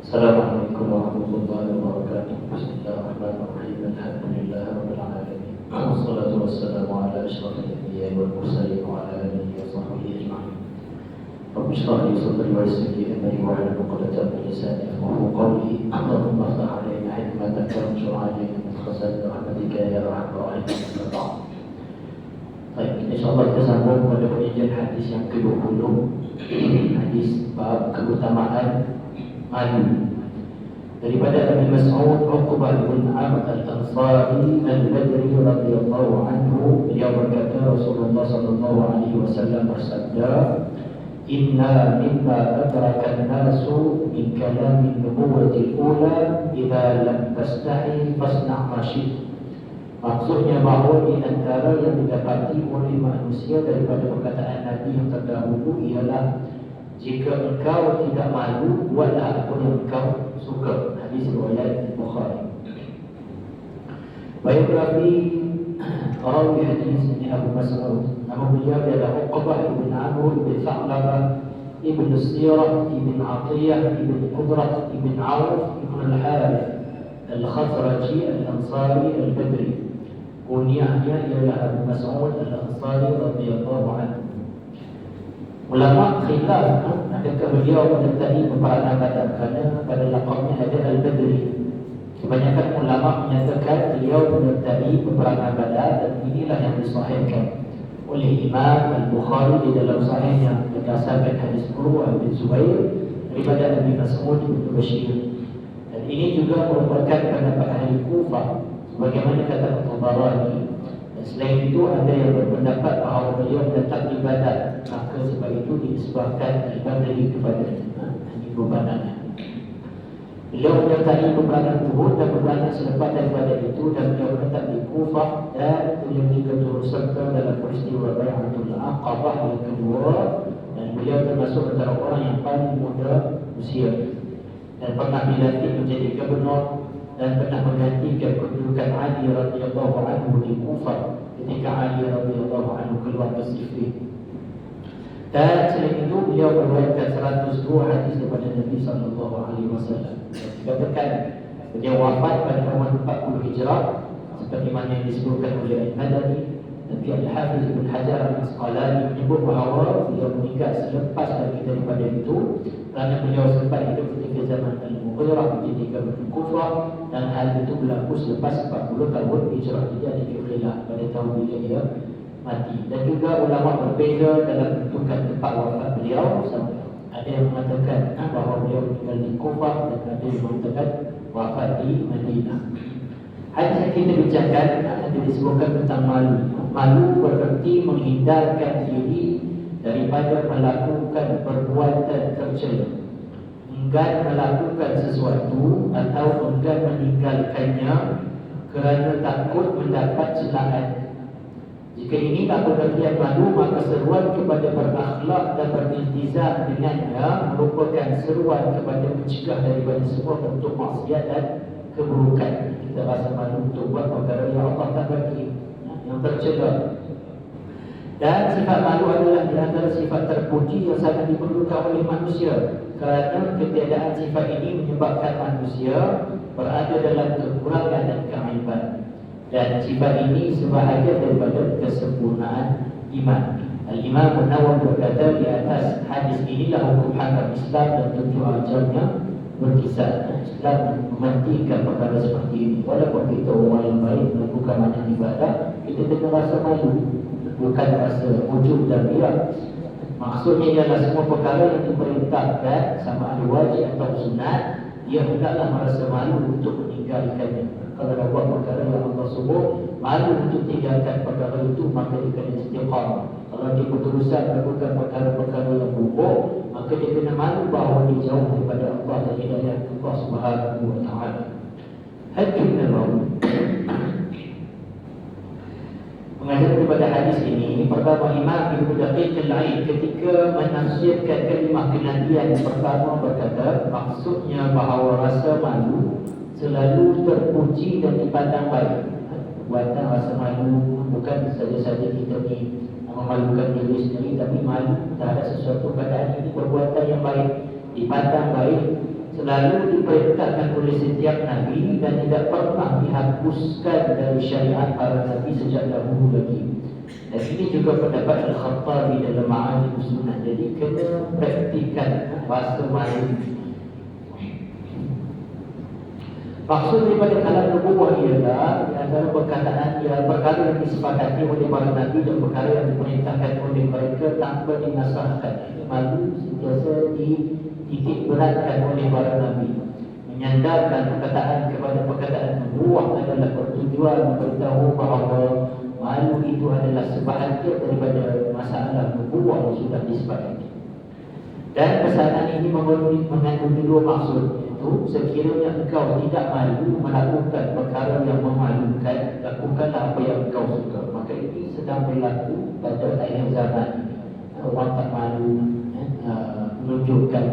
Assalamualaikum warahmatullahi wabarakatuh. Bismillahirrahmanirrahim. Alhamdulillahirabbil alamin. Wassalatu wassalamu ala asyrafil anbiya'i wal mursalin wa ala alihi wa sahbihi ajma'in. Rabbi shrah li sadri wa yassir li amri wa hlul 'uqdatam min lisani yafqahu qawli. Allahumma iftah 'alaina hikmataka wa anshur 'alaina min khaza'in rahmatika ya arhamar rahimin. Baik, insyaallah kita sambung pada pengajian hadis yang ke-20. Hadis bab keutamaan malu daripada Abi Mas'ud Uqbah bin Amr al-Ansari al-Badri radhiyallahu anhu, beliau berkata Rasulullah sallallahu alaihi wasallam bersabda, "Inna mimma adraka an-nasu min kalami an-nubuwwati al-ula idza lam tastahi fasna' ma syi'ta." Maksudnya bahawa di antara yang didapati oleh manusia daripada perkataan Nabi yang terdahulu ialah jika engkau tidak malu, buatlah apa yang engkau suka. Hadis riwayat Bukhari. Biografi rawi hadis ini Abu Mas'ud. Nama beliau adalah Uqbah bin Amr bin Sa'labah ibn Sirah ibn Atiyah ibn Qudrah ibn Auf ibn al-Harith al-Khazraji al-Ansari al-Badri. Kunyahnya ialah Abu Mas'ud al-Ansari radhiyallahu anhu. Ulama khilaf adakah beliau menyertai peperangan Badar, kerana pada laqabnya ada Al-Badri. Kebanyakan ulama menyatakan beliau menyertai peperangan Badar, dan inilah yang disahihkan oleh Imam Al-Bukhari di dalam sahihnya berdasarkan hadis Urwah bin Zubair daripada Abi Mas'ud bin Bashir. Dan ini juga merupakan pendapat ahli Kufah sebagaimana kata Tabarani. Selain itu ada yang berpendapat bahawa beliau tetap di Badar, maka sebab itu disebabkan Al-Badri kepada ini peperangan. Beliau menyertai peperangan Uhud dan peperangan selepas daripada itu, dan beliau menetap di Kufah, dan beliau juga turut serta dalam peristiwa Bai'atul Aqabah yang kedua, dan beliau termasuk antara orang yang paling muda usia, dan pernah dilantik menjadi gubernur dan pernah menggantikan kedudukan Ali radhiyallahu anhu di Kufah ketika Ali radhiyallahu anhu keluar ke Siffin. Dan selain itu beliau meriwayatkan 102 hadis daripada Nabi sallallahu alaihi wasallam. Dikatakan beliau wafat pada tahun 40 Hijrah seperti mana yang disebutkan oleh Al-Madani. Nabi Al-Hafiz Ibn Hajar Al-Asqalani menyebut bahawa beliau meninggal selepas daripada itu, kerana beliau sempat hidup ketika zaman Al-Mughirah menjadi gubernur Kufah, dan hal itu berlaku selepas 40 tahun Hijrah. Jadi ada khilaf pada tahun bila dia mati. Dan juga ulama berbeza dalam menentukan tempat wafat beliau. Ada yang mengatakan bahawa beliau meninggal di Kufah, dan ada yang mengatakan wafat di Madinah. Hadis yang kita bincangkan ada disebutkan tentang malu. Malu bererti menghindarkan diri daripada melakukan perbuatan tercela, enggan melakukan sesuatu atau enggan meninggalkannya kerana takut mendapat celaan. Jika ini tak pengertian malu, maka seruan kepada berakhlak dan beriltizam dengannya merupakan seruan kepada mencegah daripada semua bentuk maksiat dan keburukan. Kita rasa malu untuk buat perkara yang Allah tak bagi, yang tercela. Dan sifat malu adalah di antara sifat terpuji yang sangat diperlukan oleh manusia, kerana ketiadaan sifat ini menyebabkan manusia berada dalam kekurangan dan keaiban. Dan sifat ini sebahagian daripada kesempurnaan iman. Al-Imam An-Nawawi berkata di atas hadis inilah hukum hakam Islam dan tujuh ajarnya berkisar. Islam mementingkan perkara seperti ini. Walaupun kita orang yang baik melakukan banyak ibadah, kita kena rasa malu, bukan rasa ujub dan riak. Maksudnya ialah semua perkara yang diperintahkan sama ada wajib atau sunat, dia hendaklah merasa malu untuk meninggalkannya. Kalau dah buat perkara yang Allah suruh, malu untuk tinggalkan perkara itu, maka dia kena istiqamah. Kalau dia berterusan melakukan perkara-perkara yang buruk, maka dia kena malu bahawa dia jauh daripada Allah dan hidayah Allah Subhanahu wa taala. Hadis Nabawi mengajar kepada hadis ini. Pertama, Imam Ibnu Daqiq Al-Aid ketika menafsirkan kalimah kenabian pertama berkata, maksudnya bahawa rasa malu selalu terpuji dan dipandang baik. Perbuatan rasa malu bukan saja-saja kita ni memalukan diri sendiri, tapi malu terhadap sesuatu keadaan ini perbuatan yang baik, dipandang baik, selalu diperintahkan oleh setiap Nabi dan tidak pernah dihapuskan dari syariat para Nabi sejak dahulu lagi. Dan ini juga pendapat Al-Khattabi dalam Ma'alim Sunnah. Jadi kena praktikan rasa malu. Maksud daripada kalam nubuwah ialah di antara perkataan ialah perkara yang disepakati oleh para Nabi dan perkara yang diperintahkan oleh mereka tanpa dinasahkan. Malu sentiasa dititik beratkan oleh para Nabi. Menyandarkan perkataan kepada perkataan nubuwah adalah pertujuan memberitahu bahawa malu itu adalah sebahagian daripada masalah nubuwah yang sudah disepakati. Dan pesanan ini mengandung dua maksud, iaitu sekiranya engkau tidak malu melakukan perkara yang memalukan, lakukanlah apa yang engkau suka. Maka ini sedang berlaku pada akhir zaman. Orang tak malu menunjukkan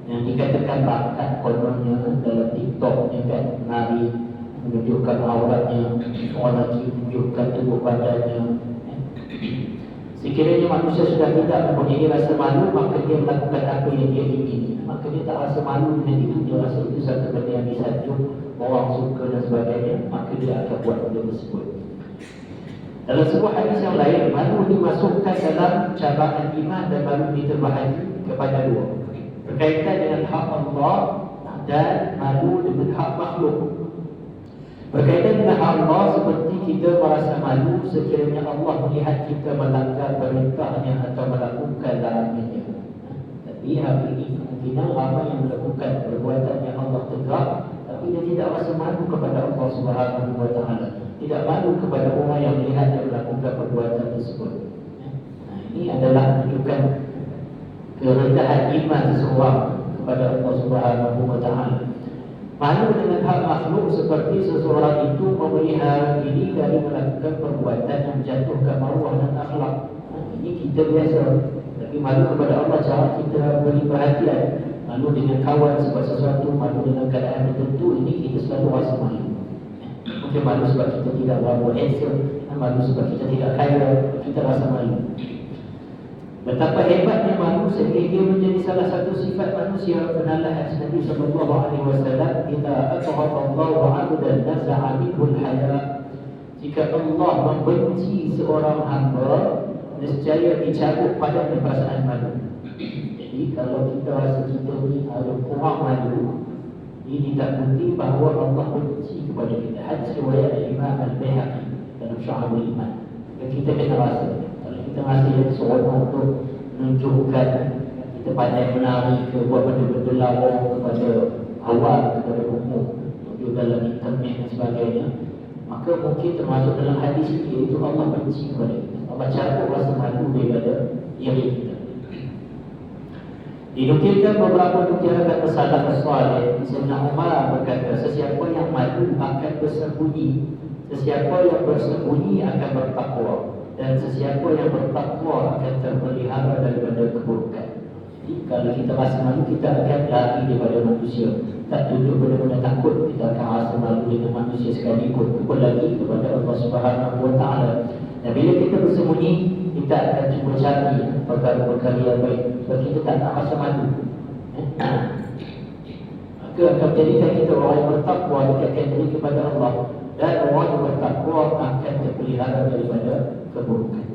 yang dikatakan bakat kononnya dalam TikToknya kan, menari, menunjukkan auratnya, orang lagi menunjukkan tubuh badannya. Sekiranya manusia sudah tidak mempunyai rasa malu, maka dia melakukan apa yang dia ingini. Maka dia tak rasa malu dengan itu, dia rasa itu satu benda yang disanjung, orang suka dan sebagainya, maka dia akan buat benda tersebut. Dalam sebuah hadis yang lain, malu dimasukkan dalam cabaran iman dan malu diterbahagi kepada dua, berkaitan dengan hak Allah dan malu dengan hak makhluk. Berkaitan dengan Allah, seperti kita merasa malu sekiranya Allah melihat kita melanggar perintahnya atau melakukan larangannya. Tapi hari ini kemungkinan ramai yang melakukan perbuatan yang Allah tegak, tapi dia tidak rasa malu kepada Allah Subhanahu wa taala. Tidak malu kepada orang yang melihat dia melakukan perbuatan tersebut. Ini adalah menunjukkan kerendahan iman seseorang kepada Allah Subhanahu wa taala. Malu dengan hak makhluk seperti seseorang itu memelihara diri dari melakukan perbuatan yang menjatuhkan maruah dan akhlak. Ini kita biasa. Tapi malu kepada Allah cara kita beri perhatian. Malu dengan kawan sebab sesuatu, malu dengan keadaan tertentu, ini kita selalu rasa malu. Mungkin malu sebab kita tidak berapa handsome, malu sebab kita tidak kaya, kita rasa malu. Betapa hebatnya malu sehingga dia menjadi salah satu sifat manusia. Benalah hadis Nabi sallallahu alaihi wasallam, "Idza athaqa Allahu 'abdan naza'a minhu al-haya." Jika Allah membenci seorang hamba, nescaya dicabut pada perasaan malu. Jadi kalau kita rasa kita ni ada kurang malu, ini ditakuti bahawa Allah benci kepada kita. Hadis riwayat Imam Al-Baihaqi dalam Syu'abul Iman. Kita kena rasa. Kita masih seronok untuk menunjukkan kita pandai menari ke, buat benda-benda lawa kepada awam, kepada umum, tunjuk dalam internet dan sebagainya. Maka mungkin termasuk dalam hadis ini, iaitu Allah benci kepada kita. Allah cabut rasa malu daripada diri kita. Dinukilkan beberapa nukil kata salaf saleh. Sayyidina Umar berkata, sesiapa yang malu akan bersembunyi, sesiapa yang bersembunyi akan bertakwa, dan sesiapa yang bertakwa akan terpelihara daripada keburukan. Jadi kalau kita rasa malu, kita akan lari daripada manusia. Tak tunjuk benda-benda takut, kita akan rasa malu dengan manusia sekalipun, apalagi kepada Allah Subhanahu wa taala. Dan bila kita bersembunyi, kita akan cuba cari perkara-perkara yang baik, sebab kita tak nak rasa malu. Maka akan menjadikan kita orang yang bertakwa, dekatkan diri kepada Allah. dan orang yang bertakwa akan terpelihara daripada keburukan.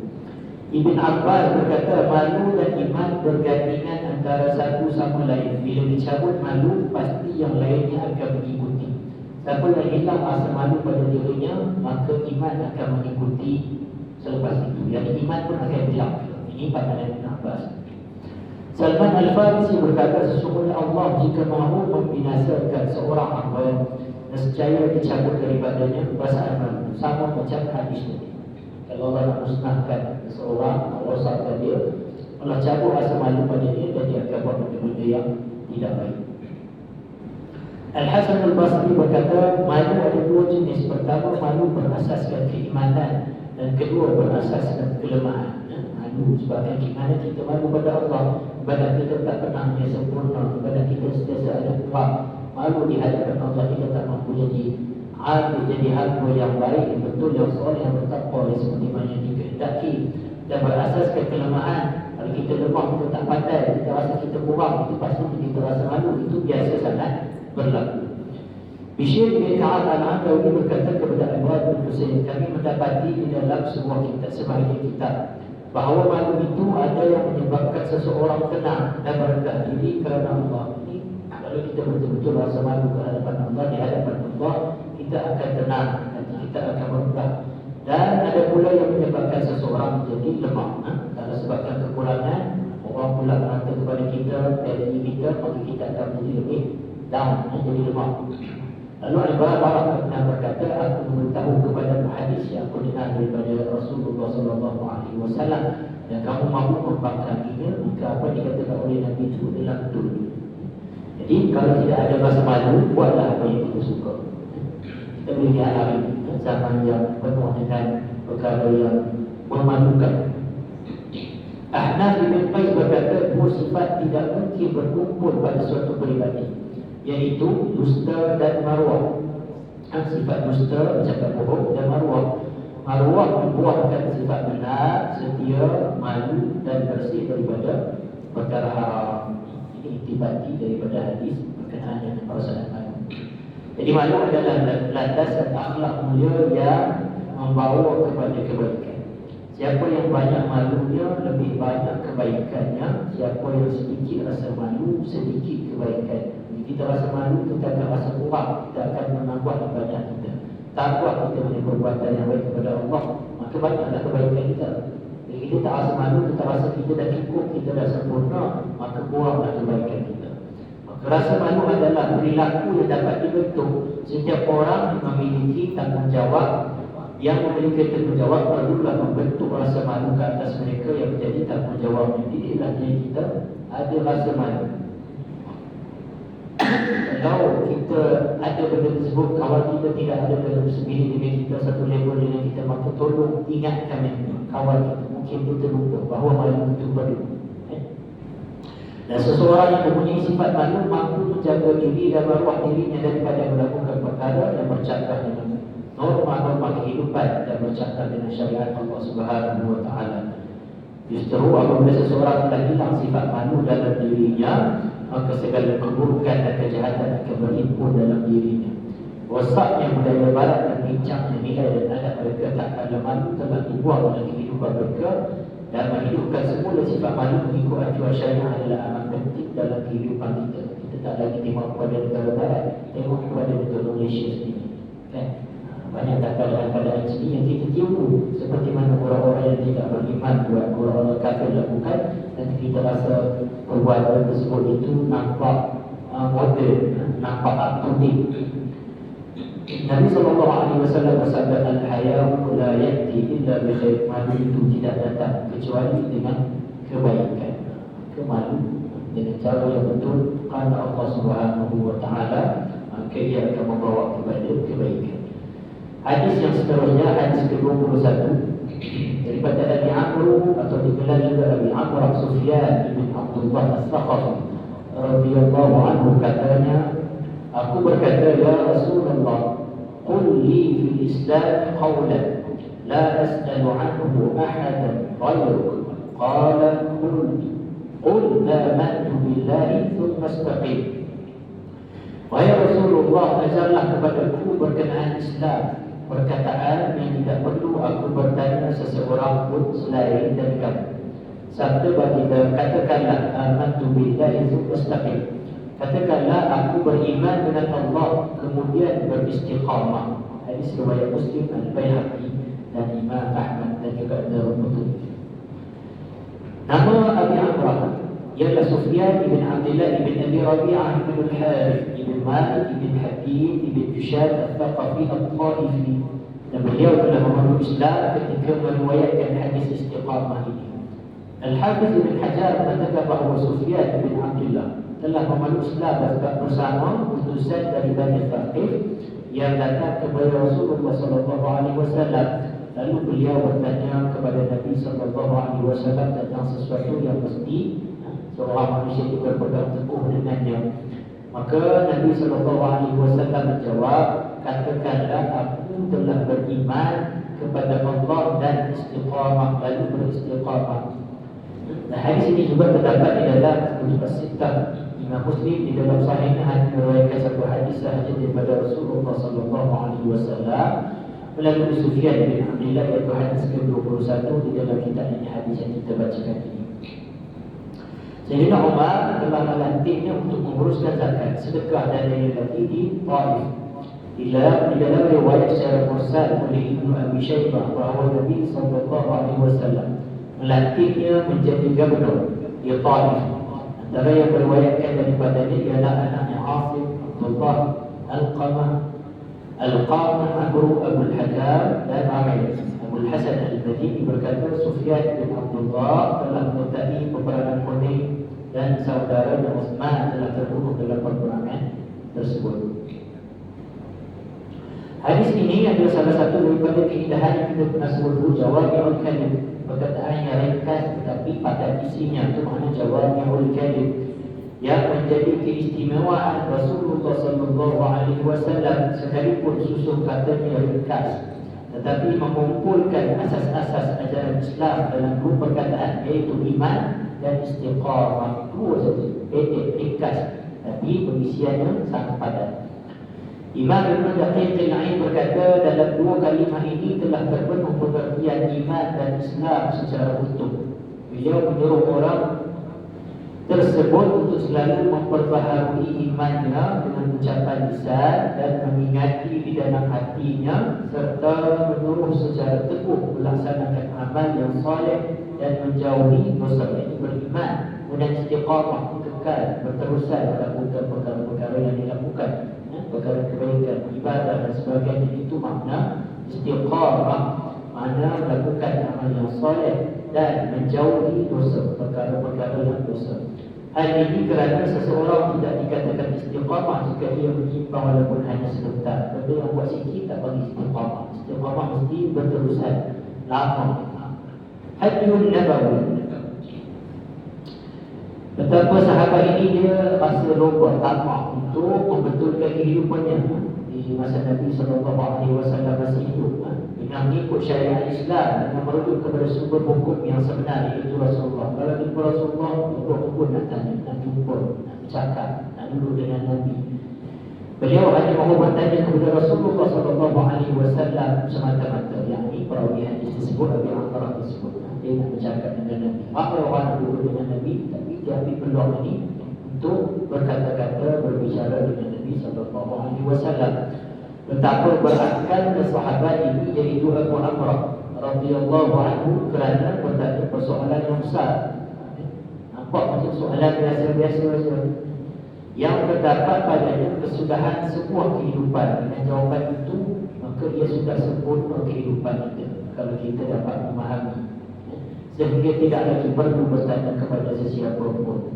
Ibn Abbas berkata, malu dan iman bergandengan antara satu sama lain. Bila dicabut malu, pasti yang lainnya akan mengikuti. Siapa yang hilang rasa malu pada dirinya, maka iman akan mengikuti selepas itu. Yang iman pun akan hilang. Ini pandangan Ibn Abbas. Salman Al-Farisi berkata, sesungguhnya Allah jika mahu membinasakan seorang hamba, nescaya dicabut daripadanya perasaan malu. Sama macam hadis ini. Kalau Allah nak musnahkan seseorang, Allah rosakkan dia, Allah cabut rasa malu pada dia dan dia akan buat benda-benda yang tidak baik. Al-Hasan Al-Basri berkata, malu ada dua jenis. Pertama, malu berasaskan keimanan, dan kedua berasaskan kelemahan. Malu sebabkan keimanan kita malu pada Allah, ibadat kita tak pernah sempurna, ibadat kita sentiasa ada kurang. Malu di hadapan Allah, kita tak mampu jadi hamba yang baik, yang betul, yang soleh, yang bertakwa, yang seperti mana yang dikehendaki. Dan berasaskan kelemahan. Kalau kita lemah, kita tak pandai, kita rasa kita kurang, itu pasti kita rasa malu. Itu biasa sangat berlaku. Bishr bin Ka'ab Al-Adawi berkata kepada Imran bin Husain, kami mendapati di dalam sebuah kitab, sebahagian kitab, bahawa malu itu ada yang menyebabkan seseorang tenang dan merendah diri kerana Allah. Ini kalau kita betul-betul rasa malu ke hadapan Allah, di hadapan Allah, kita akan tenang, kita akan merendah. Dan ada pula yang menyebabkan seseorang menjadi lemah. Kalau sebabkan kekurangan, orang pula merata kepada kita, dari kita, maka kita akan menjadi lebih down, jadi lemah. Lalu Al-Bara pernah berkata, aku memberitahu kepada hadis yang aku dengar daripada Rasulullah SAW, dan kamu mahu membangkanginya, maka apa dikatakan oleh Nabi itu adalah betul. Jadi kalau tidak ada rasa malu, buatlah apa yang kita suka. Kita boleh lihat hari ini, zaman yang penuh dengan perkara yang memalukan. Ahnaf bin Qais berkata, dua sifat tidak mungkin berkumpul pada suatu peribadi, iaitu dusta dan maruah. Sifat dusta, bercakap bohong, dan maruah. Maruah membuahkan sifat benar, setia, malu dan bersih daripada perkara haram. Ini intibati daripada hadis berkenaan dengan perasaan malu. Jadi malu adalah landasan akhlak mulia yang membawa kepada kebaikan. Siapa yang banyak malunya, lebih banyak kebaikannya. Siapa yang sedikit rasa malu, sedikit kebaikan. Kita rasa malu, kita akan rasa kurang, kita akan menambah ibadah kita. Tak buat kita punya perbuatan yang baik kepada Allah, maka banyaklah kebaikan kita. Jadi kita tak rasa malu, kita rasa kita dah cukup, kita dah sempurna, maka kuranglah kebaikan kita. Maka rasa malu adalah perilaku yang dapat dibentuk. Setiap orang memiliki tanggungjawab. Yang memiliki tanggungjawab perlulah membentuk rasa malu ke atas mereka yang menjadi tanggungjawab. Didiklah dia kita ada rasa malu. Kalau kita ada benda tersebut, kawan kita tidak ada dalam sebilik dengan kita, satu level dengan kita, maka tolong ingatkan mereka, kawan kita. Mungkin kita lupa bahawa malu itu perlu. Dan seseorang yang mempunyai sifat malu mampu menjaga diri dan maruah dirinya daripada melakukan perkara yang bercanggah dengan norma-norma kehidupan dan bercanggah dengan syariat Allah Subhanahu Wa Taala. Justru apabila seseorang telah hilang sifat malu dalam dirinya, maka segala keburukan dan kejahatan akan berhimpun dalam dirinya. Rosaknya budaya barat dan bincangnya nilai dan adat mereka tak ada malu telah dibuang dalam kehidupan mereka, dan menghidupkan semula sifat malu mengikut acuan syariah adalah amat penting dalam kehidupan kita. Kita tak lagi tengok kepada negara barat, tengok kepada negara Malaysia sendiri, kan? Banyak keadaan-keadaan sini yang kita tiru, seperti mana orang-orang yang tidak beriman buat, orang-orang kafir lakukan, dan kita rasa perbuatan tersebut itu nampak modern, nampak up to date. Nabi SAW bersabda, al-haya'u la ya'ti illa bi khair. Malu itu tidak datang kecuali dengan kebaikan. Kemalu dengan cara yang betul kerana Allah Subhanahu Wa Taala, maka ia akan membawa kepada kebaikan. Hadis yang seterusnya, hadis ke-21 daripada Abi Amr, atau digelar juga Abi Amr Sufyan bin Abdullah As-Sakhafi radhiyallahu anhu, katanya, aku berkata, ya Rasulullah, qul li fil Islam qawlan la as'alu anhu ahadan ghayruk. Qala qul amantu billahi thumma istaqim. Wahai Rasulullah, ajarlah kepadaku berkenaan Islam perkataan yang tidak perlu aku bertanya seseorang pun selain dari kamu. Sabda baginda, katakanlah amantu billahi tsumma istaqim. Katakanlah aku beriman dengan Allah kemudian beristiqamah. Hadis riwayat Muslim, Al-Baihaqi dan Imam Ahmad dan juga Darqutni. Nama Abi Amrah ialah Sufyan ibn Abdullah ibn Abi Rabi'ah ibn al-Harith ibn Malik ibn Habib ibn Jushad al-Thaqafi al-Ta'ifi. Dan beliau telah memeluk Islam ketika meriwayatkan hadis istiqamah ini. Al-Hafiz Ibn Hajar mengatakan bahawa Sufyan bin Abdullah telah memeluk Islam bersama utusan dari Bani Thaqif yang datang kepada Rasulullah SAW. Lalu beliau bertanya kepada Nabi SAW tentang sesuatu yang mesti seorang manusia itu berpegang teguh dengannya. Maka Nabi SAW menjawab, katakanlah aku telah beriman kepada Allah dan istiqamah, lalu beristiqamah. Nah, hadis ini juga terdapat di dalam Kutub As-Sittah. Imam Muslim di dalam sahihnya hanya meriwayatkan satu hadis sahaja daripada Rasulullah SAW melalui Sufyan bin Abdullah, iaitu hadis ke-21 di dalam kitab ini, hadis yang kita bacakan ini. Sayyidina Umar telah melantiknya untuk menguruskan zakat, sedekah dan lain-lain lagi di Taif. Di dalam riwayat secara mursal oleh Ibnu Abi Syaibah bahawa Nabi SAW melantiknya menjadi gubernur di Taif. Antara yang meriwayatkan daripadanya ialah anaknya Asim, Abdullah, Al-Qamah, Amru, Abu Al-Hakam dan Amir. Abu Al-Hasan Al-Madini berkata, Sufyan bin Abdullah telah menyertai peperangan Hunain dan saudaranya Uthman telah terbunuh dalam peperangan tersebut. Hadis ini adalah salah satu daripada keindahan yang kita pernah sebut dulu, Jawami'ul Kalim, perkataan yang ringkas tetapi padat isinya. Itu makna Jawami'ul Kalim, yang menjadi keistimewaan Rasulullah SAW. Sekalipun susun katanya ringkas, tetapi mengumpulkan asas-asas ajaran Islam dalam dua perkataan, iaitu iman dan istiqamah. Dua saja, pendek, ringkas, tapi pengisiannya sangat padat. Imam Ibn Daqiq al-Ain berkata, dalam dua kalimah ini telah terpenuh pengertian iman dan Islam secara utuh. Beliau menyuruh orang tersebut untuk selalu memperbaharui imannya dengan ucapan lisan dan mengingati di dalam hatinya, serta menyuruh secara teguh melaksanakan amal yang soleh dan menjauhi dosa. Ini beriman dan istiqamah, kekal berterusan melakukan perkara-perkara yang dilakukan, perkara kebaikan, ibadah dan sebagainya. Itu makna istiqamah, makna melakukan amal yang soleh dan menjauhi dosa, perkara-perkara yang dosa. Hal ini kerana seseorang tidak dikatakan istiqamah jika ia menyimpang walaupun hanya sebentar. Benda yang buat sikit tak bagi istiqamah. Istiqamah mesti berterusan, lama. Hadiyun Nabawi, betapa sahabat ini dia rasa lomba tamak untuk membetulkan kehidupannya di masa Nabi SAW masih hidup, dengan mengikut syariat Islam dan merujuk kepada sumber hukum yang sebenar, iaitu Rasulullah. Kalau jumpa Rasulullah, hukum nak tanya, nak jumpa, nak bercakap, nak duduk dengan Nabi. Beliau hanya mahu bertanya kepada Rasulullah SAW semata-mata. Yang ini perawi hadis tersebut, Abi Amrah tersebut, dia nak bercakap dengan Nabi. Apa orang nak duduk dengan Nabi, tapi dia ambil peluang ini untuk berkata-kata, berbicara dengan Nabi SAW. Betapa berakalnya sahabat ini, iaitu Abu Amrah radhiyallahu anhu, kerana bertanya persoalan yang besar. Nampak macam soalan biasa-biasa saja, yang terdapat padanya kesudahan semua kehidupan. Dengan jawapan itu, maka ia sudah sempurna kehidupan kita, kalau kita dapat memahami, sehingga tidak lagi perlu bertanya kepada sesiapa pun.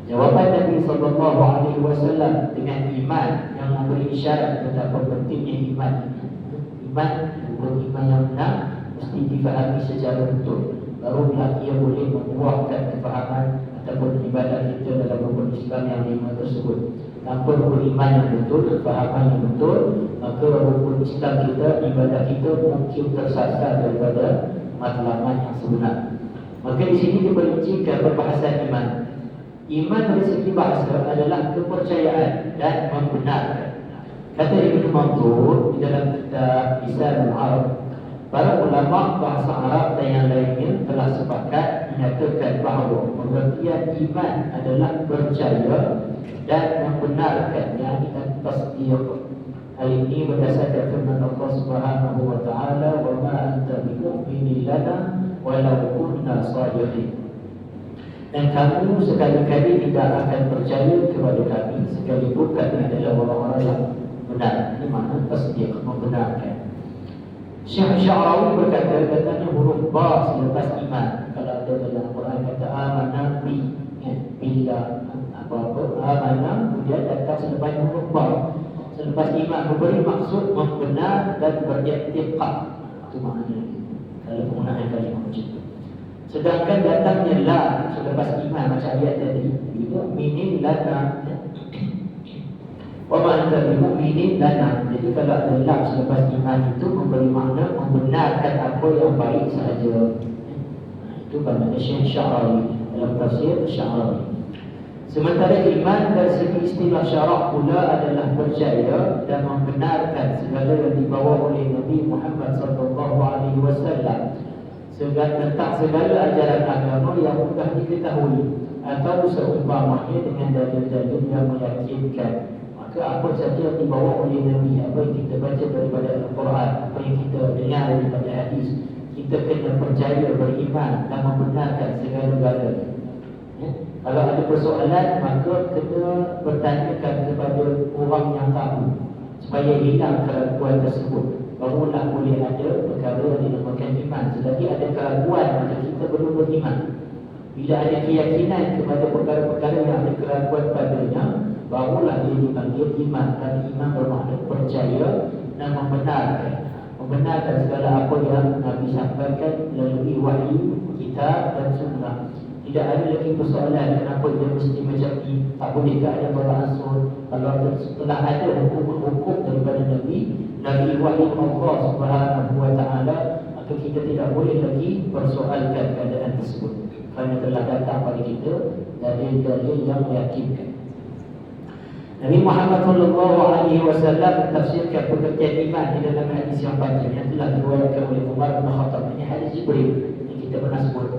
Jawapan Nabi SAW dengan iman yang memberi isyarat betapa pentingnya iman. Iman, iman yang benar mesti difahami secara betul, barulah ia boleh membuahkan kefahaman ataupun ibadat kita dalam rukun Islam yang lima tersebut. Tanpa rukun iman yang betul, kefahaman yang betul, maka rukun Islam kita, ibadat kita mungkin tersasar daripada matlamat yang sebenar. Maka di sini diperincikan perbahasan iman. Iman dari segi bahasa adalah kepercayaan dan membenarkan. Kata Ibn Mandur di dalam kitab Lisan al-Arab, para ulama bahasa Arab dan yang lainnya telah sepakat menyatakan bahawa pengertian iman adalah percaya dan membenarkannya dengan tasdiq. Hal ini berdasarkan firman Allah Subhanahu wa taala, "Wa ma anta bimu'minin lana walau kunna shadiqin." Dan kamu sekali-kali tidak akan percaya kepada kami sekalipun kami adalah orang-orang yang benar. Ini makna tasdiq, membenarkan. Syekh Sya'rawi berkata, katanya huruf ba selepas iman. Kalau ada dalam Quran kata amanna bi, bila apa-apa amanna, kemudian datang selepas huruf ba. Selepas iman memberi maksud membenar dan beriktiqad. Itu maknanya kalau penggunaan kalimah macam itu. Sedangkan datangnya la selepas iman macam ayat tadi, itu minin lana. Wa ma anta bimu'minin lana. Jadi kalau ada lam selepas iman itu memberi makna membenarkan apa yang baik sahaja. Itu pandangan Syekh Sya'rawi dalam tafsir Sya'rawi. Sementara iman dari segi istilah syarak pula adalah percaya dan membenarkan segala yang dibawa oleh Nabi Muhammad SAW, tentang segala ajaran agama yang mudah diketahui atau seumpamanya dengan dalil-dalil yang meyakinkan. Maka apa saja yang dibawa oleh Nabi, apa yang kita baca daripada Al-Quran, apa yang kita dengar daripada hadis, kita kena percaya, beriman dan membenarkan segala-galanya. Kalau ada persoalan, maka kena bertanyakan kepada orang yang tahu supaya hilang keraguan tersebut. Barulah boleh ada perkara yang dinamakan iman. Selagi ada keraguan, maka kita belum beriman. Bila ada keyakinan kepada perkara-perkara yang ada keraguan padanya, barulah dia dipanggil iman. Kerana iman bermakna percaya dan membenarkan. Membenarkan segala apa yang Nabi sampaikan melalui wahyu, kitab dan sunnah. Tidak ada lagi persoalan kenapa dia mesti macam ni. Tak boleh ke ada beransur. Kalau setelah ada hukum-hukum daripada Nabi wahyu Allah Subhanahu wa taala, maka kita tidak boleh lagi persoalkan keadaan tersebut. Kerana telah datang pada kita dalil-dalil yang meyakinkan. Nabi Muhammad SAW mentafsirkan pengertian iman di dalam hadis yang panjang yang telah diriwayatkan oleh Umar bin Khattab. Ini hadis Jibril yang kita pernah sebut.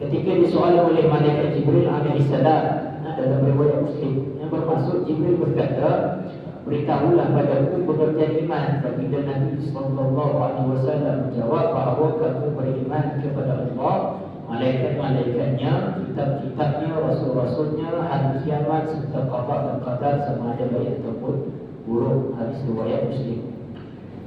Ketika disoal oleh malaikat Jibril alaihissalam dalam riwayat Muslim, yang bermaksud Jibril berkata, beritahulah padaku pengertian iman. Baginda Nabi SAW menjawab bahawa kamu beriman kepada Allah, malaikat-malaikatnya, kitab-kitabnya, rasul-rasulnya, hari kiamat serta qada dan qadar sama ada baik ataupun buruk. Hadis riwayat Muslim.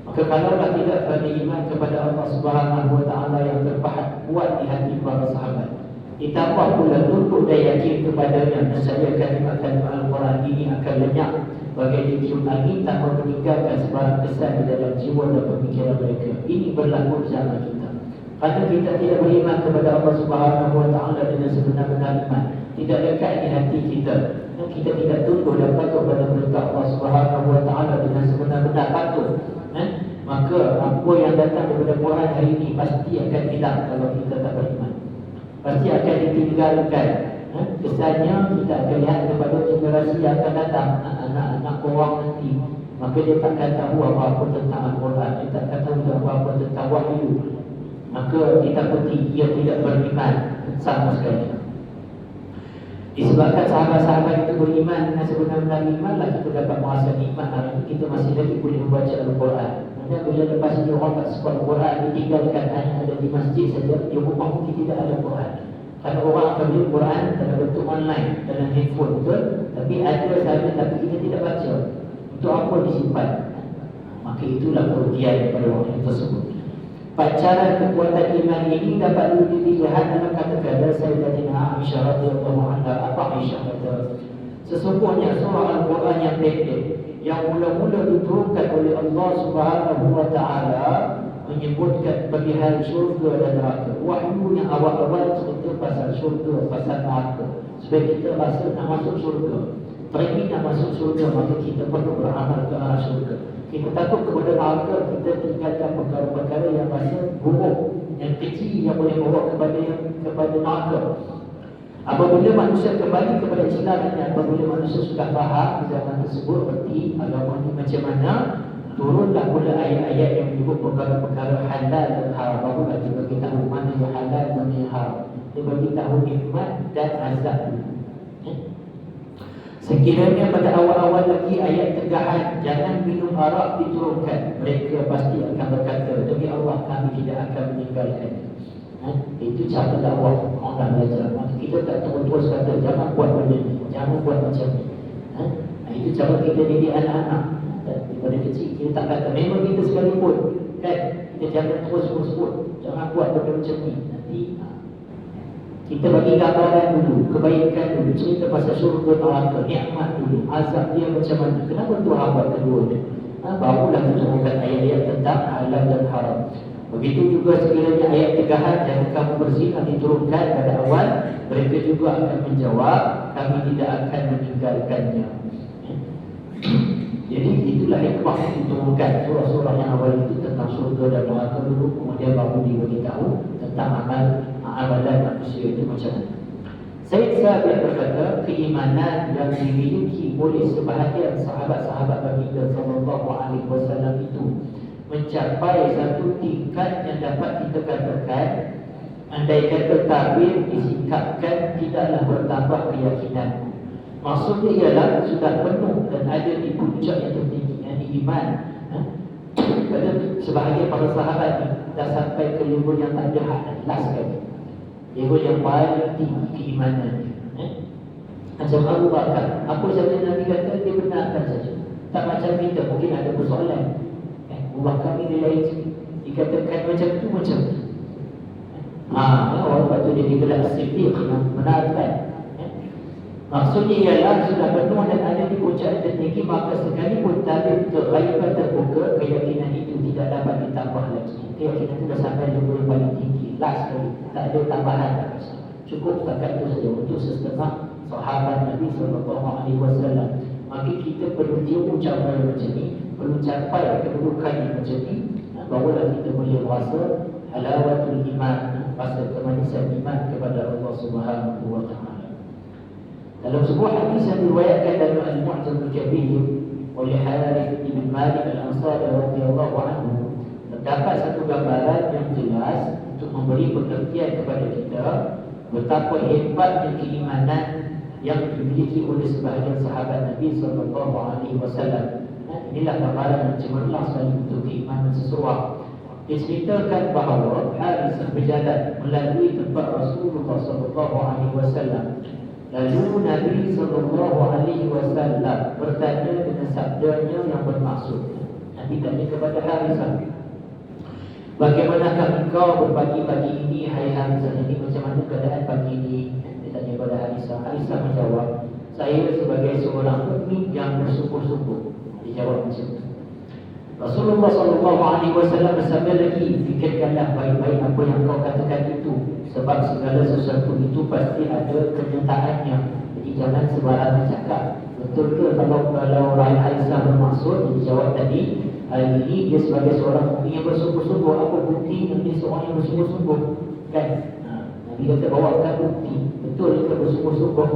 Maka kalaulah tidak kerana iman kepada Allah Subhanahu wa taala yang terpahat kuat di hati para sahabat, ditambah pula tunduk dan yakin kepadanya, nescaya kalimat-kalimat Al-Quran ini akan lenyap bagai ditiup angin tanpa meninggalkan sebarang kesan di dalam jiwa dan pemikiran mereka. Ini berlaku di zaman kita. Kerana kita tidak beriman kepada Allah Subhanahu wa taala dengan sebenar-benar iman, tidak lekat di hati kita, dan kita tidak tunduk dan patuh pada perintah Allah Subhanahu wa taala dengan sebenar-benar patuh, maka apa yang datang daripada Quran hari ini pasti akan hilang kalau kita tak beriman. Pasti akan ditinggalkan. Kesannya kita akan lihat kepada generasi yang akan datang, anak-anak orang nanti, maka dia takkan tahu apa-apa tentang Al-Quran, dia takkan tahu apa-apa tentang wahyu. Maka ditakuti ia tidak beriman sama sekali. Disebabkan sahabat-sahabat itu beriman dengan sebenar-benar iman, lah kita dapat merasa nikmat. Hari ini kita masih lagi boleh membaca Al-Quran. Nanti bila lepas ini orang tak suka Al-Quran, ditinggalkan hanya ada di masjid saja, di rumah mungkin tidak ada Quran. Kerana orang akan beli Quran dalam bentuk online, dalam handphone, betul? Tapi ada sahaja, tapi kita tidak baca. Untuk apa disimpan? Maka itulah kerugian daripada orang tersebut. Pacaran kekuatan iman ini dapat dilihat dalam kata-kata Sayyidatina Aisyah radhiyallahu anha. Apa Aisyah kata? Sesungguhnya surah Al-Quran yang pendek yang mula-mula diturunkan oleh Allah Subhanahu wa taala menyebutkan perihal syurga dan neraka. Wahyu yang awal-awal cerita pasal syurga, pasal neraka, supaya kita rasa nak masuk syurga, teringin nak masuk syurga, maka kita perlu beramal ke arah syurga. Kita takut kepada neraka, kita tinggalkan perkara-perkara yang rasa buruk, yang kecil, yang boleh bawa kepada neraka. Apabila manusia kembali kepada Islam dan apabila manusia sudah faham di zaman tersebut berarti agama ini macam mana, turunlah pula ayat-ayat yang menyebut perkara-perkara halal dan haram. Barulah dia beritahu mana yang halal, mana yang haram. Dia beritahu nikmat dan azab. Sekiranya pada awal-awal lagi ayat tegahan jangan minum arak diturunkan, mereka pasti akan berkata, demi Allah kami tidak akan meninggalkannya. Itu cara dakwah orang belajar. Kita tak terus kata jangan buat benda ni, jangan buat macam ni. Itu cara kita didik anak-anak. Daripada kecil kita tak kata, memang kita sekalipun kan, kita jangan terus sebut jangan buat benda macam ni. Nanti kita bagi gambaran dulu, kebaikan dulu, cerita pasal syurga neraka, nikmat dulu, azab dia macam mana, kenapa Tuhan buat kedua ni. Barulah menurunkan ayat-ayat tentang halal dan haram. Begitu juga sekiranya ayat tegahan jangan kamu berzina diturunkan pada awal, mereka juga akan menjawab kami tidak akan meninggalkannya. Jadi itulah hikmah diturunkan surah-surah yang awal itu tentang syurga dan neraka dulu, kemudian baru diberitahu tentang amalan manusia itu macam mana. Sayyid Sabiq berkata, keimanan yang dimiliki oleh sebahagian sahabat-sahabat baginda sallallahu alaihi wasallam itu mencapai satu tingkat yang dapat kita katakan, andai kata tabir disingkapkan, tidaklah bertambah keyakinan. Maksudnya ialah sudah penuh dan ada di puncak yang tertinggi, yang di iman. Sebahagian para sahabat ni dah sampai ke level yang tak ada had, last sekali, level yang paling tinggi keimanan. Macam Abu Bakar, apa saja Nabi kata dia benarkan saja, tak macam kita mungkin ada persoalan. Abu Bakar ni dia lain sikit, dikatakan macam tu macam tu. Orang patut dia digelar Siddiq yang benarkan. Maksudnya ialah sudah penuh dan ada di puncak tertinggi, maka sekalipun tabir terghaiban terbuka, keyakinan itu tidak dapat ditambah lagi. Keyakinan itu dah sampai level yang paling tinggi, last sekali, tak ada tambahan. Cukup setakat itu saja untuk setengah sahabat Nabi SAW. Maka kita perlu tiup capai macam ni, perlu capai kedudukan yang macam ni, barulah kita boleh rasa halawatul iman, rasa kemanisan iman kepada Allah Subhanahu wa Ta'ala. Dalam sebuah hadis yang diriwayatkan dalam Al-Mu'jam Al-Kabir oleh Harith bin Malik Al-Ansari radhiyallahu anhu, terdapat satu gambaran yang jelas untuk memberi pengertian kepada kita betapa hebatnya keimanan yang dimiliki oleh sebahagian sahabat Nabi sallallahu alaihi wasallam. Inilah gambaran yang cemerlang sekali untuk keimanan seseorang. Diceritakan bahawa Harith berjalan melalui tempat Rasulullah sallallahu alaihi wasallam. Lalu Nabi SAW bertanya dengan sabdanya yang bermaksud. Nabi tanya kepada Harithah, bagaimanakah engkau berbagi-bagi ini, hai Harithah? Ini macam mana keadaan pagi ini? Dia tanya kepada Harithah. Harithah menjawab, saya sebagai seorang mukmin yang bersungguh-sungguh. Dia jawab macam itu. Rasulullah SAW bersabda lagi, fikirkanlah baik-baik apa yang kau katakan itu, sebab segala sesuatu itu pasti ada kenyataannya. Jadi jangan sembarangan cakap. Betul ke kalau Aisyah bermaksud? Dia jawab tadi, hari ini dia sebagai seorang mukmin yang bersungguh-sungguh. Apa bukti dia seorang yang bersungguh-sungguh? Kan? Nabi kata bawakan bukti. Betul ke bersungguh-sungguh?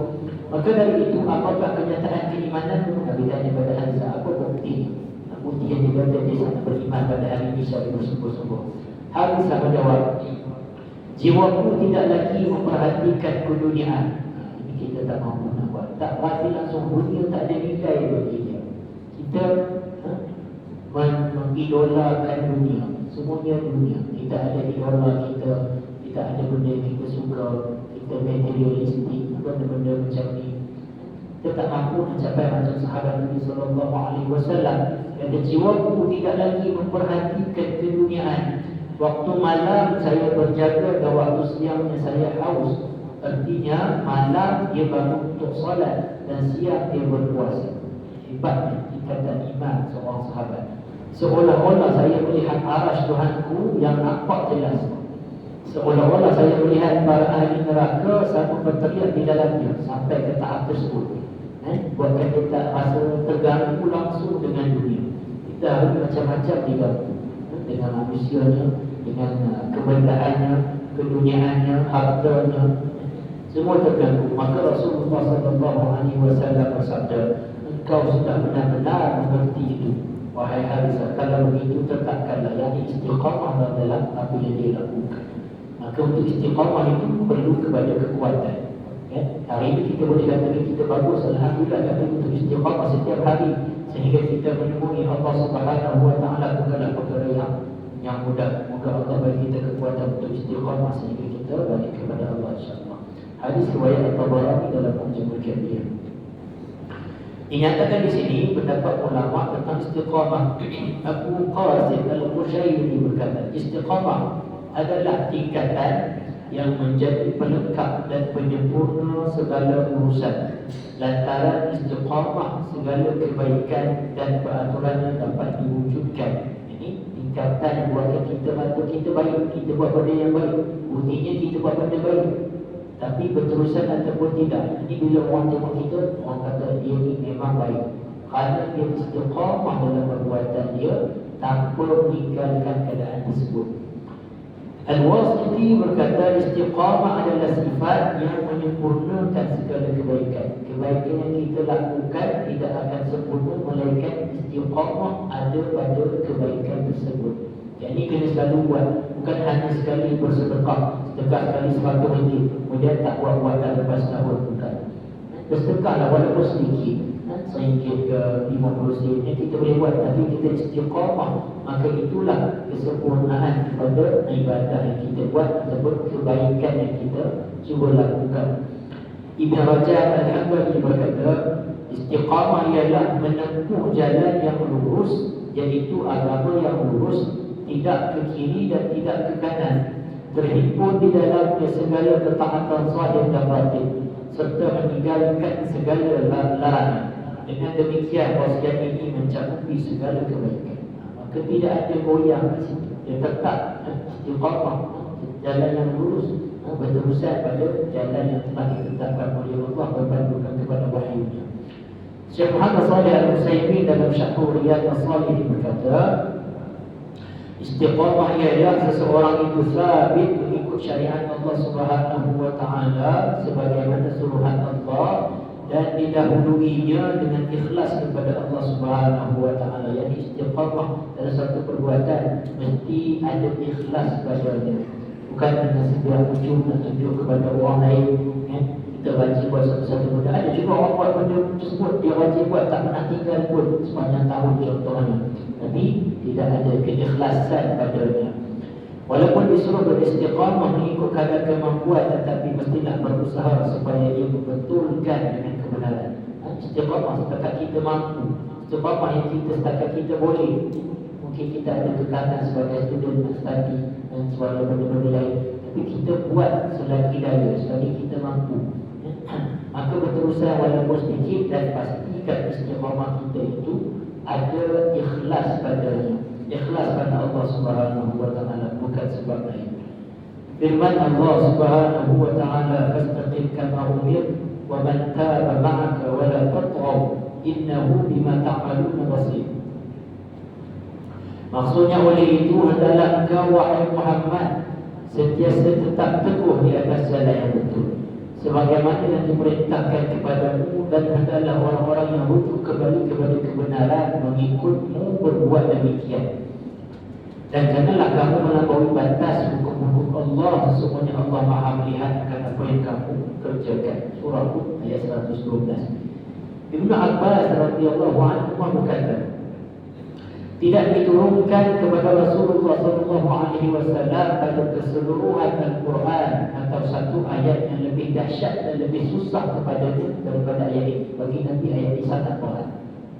Maka dari itu, apakah kenyataan keimanan? Nabi tanya pada Aisyah, apa bukti? Bukti yang dikata dia sangat beriman pada hari ini secara bersungguh-sungguh. Harithah menjawab, jiwaku tidak lagi memperhatikan keduniaan. Ini kita tak mahu nak buat. Tak pasti langsung dunia tak ada nilai bagi dia. Kita mengidolakan dunia, semuanya dunia. Kita ada idola kita, kita ada benda yang kita suka, kita materialistik, benda-benda macam ni. Kita tak mampu mencapai macam sahabat Nabi SAW. Kata jiwaku tidak lagi memperhatikan keduniaan. Waktu malam saya berjaga dan waktu siangnya saya haus. Artinya malam dia bangun untuk solat dan siang dia berpuasa. Hebatnya ikatan iman seorang sahabat. Seolah-olah saya melihat arash Tuhanku yang nampak jelas. Seolah-olah saya melihat para ahli neraka satu berteriak di dalamnya sampai ke tahap tersebut. Buatkan kita rasa terganggu langsung dengan dunia. Kita harus macam-macam diganggu dengan manusianya, dengan kebendaannya, keduniaannya, hartanya. semua terganggu. Maka Rasulullah SAW bersabda, engkau sudah benar-benar mengerti itu, wahai Harisah. Kalau begitu tetapkanlah, yakni istiqamah dalam apa yang dia lakukan. Maka untuk istiqamah itu perlu kepada kekuatan. Ya? Hari ini kita boleh katakan kita bagus, alhamdulillah, tapi untuk istiqamah setiap hari sehingga kita menemui Allah Subhanahu Wa Taala bukanlah perkara yang mudah. Moga Allah bagi kita kekuatan untuk istiqamah sehingga kita balik kepada Allah, insya-Allah. Hadis riwayat At-Tabarani dalam Mu'jamul Kabir. Dinyatakan di sini pendapat ulama tentang istiqamah. Abu Qasim Al-Qushairi berkata, istiqamah adalah tingkatan yang menjadi pelengkap dan penyempurna segala urusan. Lantaran istiqamah, segala kebaikan dan peraturan dapat diwujudkan. Ini tingkatan yang buatkan kita mata kita baik, kita buat benda yang baik, buktinya kita buat benda baik, tapi berterusan ataupun tidak. Ini bila orang tengok kita, orang kata dia ni memang baik, kerana dia istiqamah dalam perbuatan dia tanpa meninggalkan keadaan tersebut. Al-Wasiti berkata, istiqamah adalah sifat yang menyempurnakan segala kebaikan. Kebaikan yang kita lakukan tidak akan sempurna melainkan istiqamah ada pada kebaikan tersebut. Jadi kena selalu buat, bukan hanya sekali bersedekah, sedekah sekali 100 ringgit, kemudian tak buat-buat tak lepas tahun, bukan. Bersedekahlah walaupun sedikit, RM1 ke 50 sen yang kita boleh buat, tapi kita istiqamah, maka itulah kesempurnaan kepada ibadah yang kita buat ataupun kebaikan yang kita cuba lakukan. Ibn Rajab Al-Hambali berkata, istiqamah ialah menempuh jalan yang lurus, iaitu agama yang lurus, tidak ke kiri dan tidak ke kanan, terhimpun di dalamnya segala ketaatan zahir dan batin, serta meninggalkan segala larangan. Dengan demikian wasiat ini mencakupi segala kebaikan. Maka tidak ada goyang di situ. Dia tetap istiqamah, jalan yang lurus, berterusan pada jalan yang telah ditetapkan oleh Allah berpandukan kepada wahyunya. Syekh Muhammad Shalih Al-Utsaimin dalam Syarh Riyadhus Shalihin berkata, istiqamah ialah seseorang itu sabit mengikut syariat Allah Subhanahu Wa Taala sebagaimana suruhan Allah dan didahuluinya dengan ikhlas kepada Allah Subhanahu Wa Taala. Yang istiqamah dalam satu perbuatan mesti ada ikhlas padanya, bukan dengan sebuah ujung nak tunjuk kepada orang lain. Kita wajib buat satu-satu benda. Ada juga orang buat benda tersebut, dia wajib buat, tak pernah tinggal pun sepanjang tahun contohnya, tapi tidak ada keikhlasan padanya. Walaupun disuruh beristiqamah mengikut kadar kemampuan, tetapi mestilah berusaha supaya ia membetulkan dengan kebenaran. Istiqamah setakat kita mampu, istiqamah yang kita setakat kita boleh. Mungkin kita ada kekatan sebagai student nak study dan sebagainya benda-benda lain, tapi kita buat selagi daya, selagi kita mampu. Maka berterusan walaupun sedikit, dan pastikan istiqamah kita itu ada ikhlas padanya. Ikhlas pada Allah Subhanahu Wa Taala, bukan sebab lain. Firman Allah Subhanahu Wa Taala, fastaqim kama umirt wa man taba ma'aka wa la tatghaw innahu bima ta'maluna basir. Maksudnya oleh itu hendaklah engkau wahai Muhammad sentiasa tetap teguh di atas jalan yang betul, sebagaimana yang diperintahkan kepadamu, dan hendaklah orang-orang yang rujuk kembali kepada kebenaran mengikutmu berbuat demikian. Dan janganlah kamu melampaui batas hukum-hukum Allah, sesungguhnya Allah Maha melihat akan apa yang kamu kerjakan. Surah Hud ayat 112. Ibnu Abbas radhiyallahu anhu berkata, tidak diturunkan kepada Rasulullah SAW pada keseluruhan Al-Quran atau satu ayat yang lebih dahsyat dan lebih susah kepadanya daripada ayat ini. Bagi Nabi ayat ini sangat berat.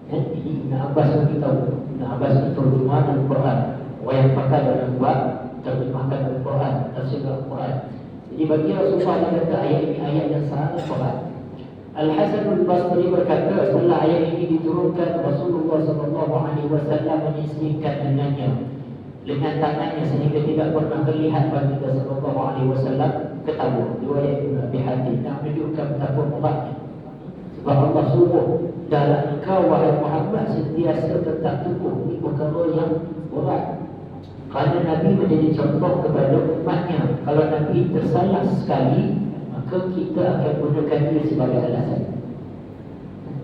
Jadi Ibn Abbas beritahu, Ibn Abbas itu terjemahan Al-Quran, orang yang pakar dalam buat terjemahkan Al-Quran, tafsir Al-Quran. Jadi bagi Rasulullah dia kata ayat ini ayat yang sangat berat. Al-Hasan Al-Basri berkata, setelah ayat ini diturunkan, Rasulullah SAW menyisihkan dengannya dengan tangannya sehingga tidak pernah terlihat baginda SAW ketawa. Riwayat Ibn Abi Hatim yang menunjukkan betapa beratnya. Sebab Allah suruh, dalam engkau wahai Muhammad sentiasa tetap teguh. Ini perkara yang berat. Kerana Nabi menjadi contoh kepada umatnya. Kalau Nabi tersalah sekali, maka kita akan gunakan dia sebagai alasan.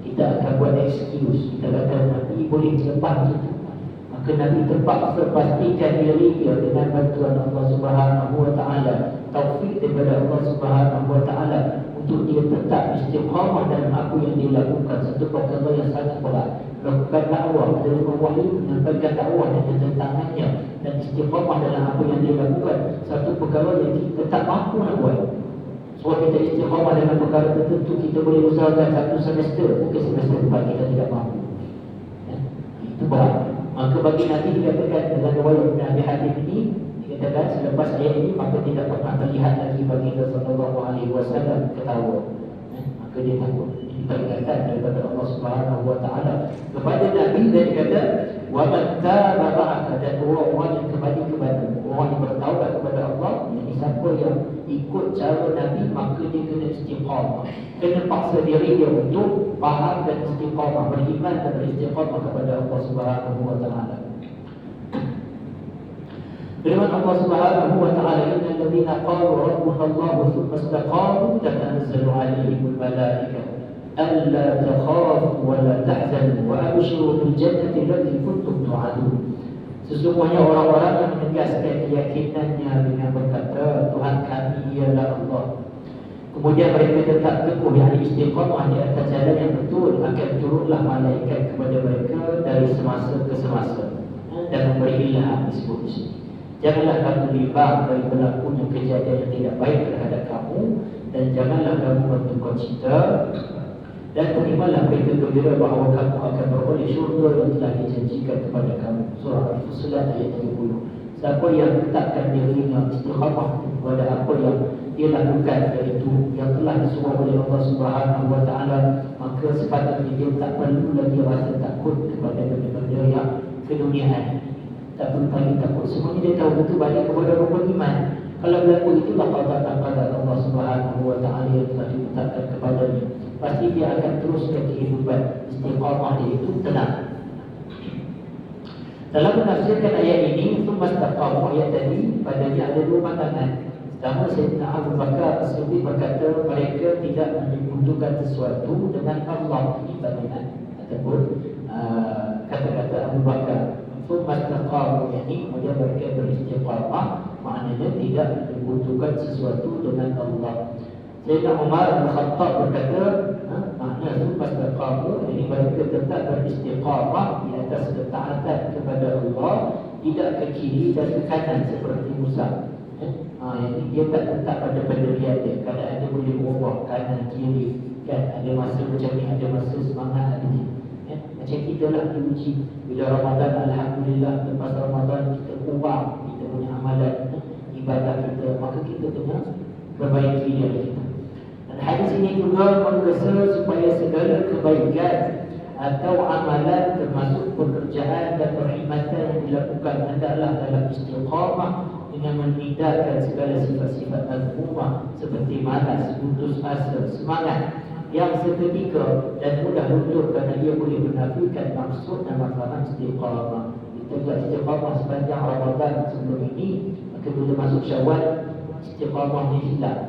Kita akan buat excuse. Kita kata Nabi boleh terlepas itu. Maka Nabi terpaksa pastikan diri dia dengan bantuan Allah Subhanahu Wa Taala, taufik daripada Allah Subhanahu Wa Taala, untuk dia tetap istiqamah dalam apa yang dia lakukan. Satu perkara yang sangat berat, melakukan dakwah, menerima wahyu, menyampaikan dakwah dengan tentangannya, dan istiqamah dalam apa yang dia lakukan. Satu perkara yang kita tak mampu nak buat. Sebab kita istiqamah dengan perkara tertentu, kita boleh usahakan satu semester, mungkin semester depan kita tidak mampu. Itu berat. Maka bagi Nabi dikatakan dalam riwayat Nabi Hatim ini, dikatakan selepas ayat ini maka tidak pernah terlihat lagi baginda sallallahu alaihi wasallam ketawa. Maka dia takut. Ini peringatan daripada Allah Subhanahu Wa Taala kepada Nabi, dan kata wa man taba ma'aka, dan orang yang kembali kepada orang yang bertaubat kepada Allah. Jadi siapa yang ikut cara Nabi, maka dia kena istiqamah, kena paksa diri dia untuk faham dan istiqamah, beriman dan beristiqamah kepada Allah Subhanahu Wa Taala. Firman Allah Subhanahu Wa Taala, innal ladzina qalu rabbuna Allah thumma istaqamu tatanazzalu 'alaihimul malaikatu alla takhafu wa la tahzanu wa abshiru bil jannati allati kuntum tu'adun. Sesungguhnya orang-orang yang menegaskan keyakinannya dengan berkata Tuhan kami ialah Allah, kemudian mereka tetap teguh, yang istiqamah di atas jalan yang betul, akan turunlah malaikat kepada mereka dari semasa ke semasa dan memberi ilham disebut di sini. Janganlah kamu bimbang dari berlakunya kejadian yang tidak baik terhadap kamu, dan janganlah kamu bertukar cita, dan terimalah berita gembira bahawa kamu akan beroleh syurga yang telah dijanjikan kepada kamu. Surah Al-Fussilat ayat 30. Siapa yang tetapkan dirinya istiqamah kepada apa yang dia lakukan, iaitu yang telah disuruh oleh Allah Subhanahu Wa Taala, maka sepatutnya dia tak perlu lagi rasa takut kepada benda-benda yang keduniaan. Tak perlu lagi takut. Semuanya dia tahu betul balik kepada rukun iman. Kalau berlaku itulah qada Allah Subhanahu Wa Taala yang telah ditetapkan kepadanya, pasti dia akan teruskan kehidupan istiqamah dia itu tenang. Dalam menafsirkan ayat ini, thumma istaqamu, ayat tadi padanya ada dua pandangan. Pertama, Sayyidina Abu Bakar As-Siddiq berkata mereka tidak menyebutkan sesuatu dengan Allah. Ini pandangan ataupun kata-kata Abu Bakar. Thumma istaqamu, yakni kemudian mereka beristiqamah, maknanya tidak menyebutkan sesuatu dengan Allah. Sayyidina Umar Al-Khattab berkata, makna thumma istaqamu, ini mereka tetap beristiqamah di atas ketaatan kepada Allah, tidak ke kiri dan ke kanan seperti Musa. Ini dia tak tetap pada pendirian dia. Kadang ada boleh berubah kanan kiri, kan? Ada masa macam ni, ada masa semangat ada ni. Macam kita lah diuji. Bila Ramadan, Alhamdulillah, lepas Ramadan kita ubah kita punya amalan ibadah kita, maka kita kena perbaiki diri kita. Dan hadis ini juga menggesa supaya segala kebaikan atau amalan termasuk pekerjaan dan perkhidmatan yang dilakukan hendaklah dalam istiqamah dengan meninggalkan segala sifat-sifat mazmumah seperti malas, putus asa, semangat yang seketika dan mudah luntur kerana ia boleh menafikan maksud dan makna istiqamah. Kita buat istiqamah sepanjang Ramadan sebelum ini, maka bila masuk Syawal istiqamahnya hilang.